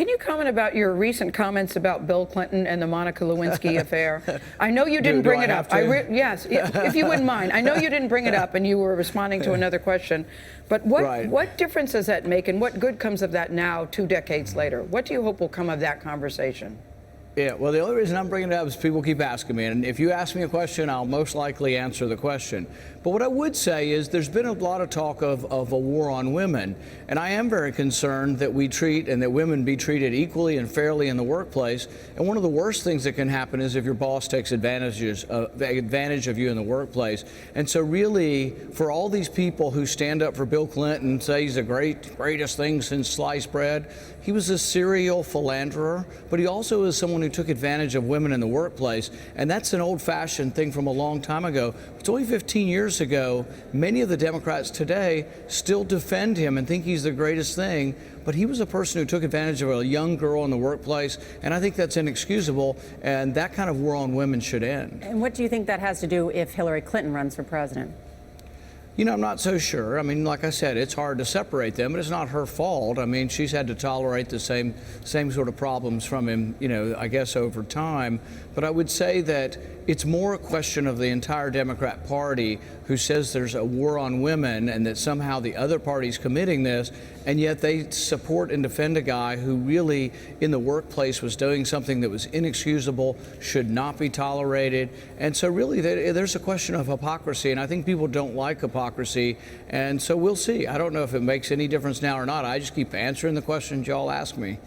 can you comment about your recent comments about Bill Clinton and the Monica Lewinsky affair? I know you didn't bring it up. Yes, if you wouldn't mind. I know you didn't bring it up, and you were responding to another question. But what difference does that make, and what good comes of that now, 2 decades later? What do you hope will come of that conversation? Yeah, well, the only reason I'm bringing it up is people keep asking me, and if you ask me a question, I'll most likely answer the question. But what I would say is there's been a lot of talk of a war on women, and I am very concerned that we treat and that women be treated equally and fairly in the workplace. And one of the worst things that can happen is if your boss takes advantage of you in the workplace. And so really, for all these people who stand up for Bill Clinton, say he's the greatest thing since sliced bread, he was a serial philanderer, but he also is someone who took advantage of women in the workplace, and that's an old-fashioned thing from a long time ago. It's only 15 years ago. Many of the Democrats today still defend him and think he's the greatest thing, but he was a person who took advantage of a young girl in the workplace, and I think that's inexcusable, and that kind of war on women should end. And what do you think that has to do if Hillary Clinton runs for president? You know, I'm not so sure. I mean, like I said, it's hard to separate them, but it's not her fault. I mean, she's had to tolerate the same sort of problems from him, you know, I guess over time. But I would say that it's more a question of the entire Democrat Party who says there's a war on women and that somehow the other party's committing this, and yet they support and defend a guy who really in the workplace was doing something that was inexcusable, should not be tolerated. And so really there's a question of hypocrisy, and I think people don't like hypocrisy, and so we'll see. I don't know if it makes any difference now or not. I just keep answering the questions y'all ask me.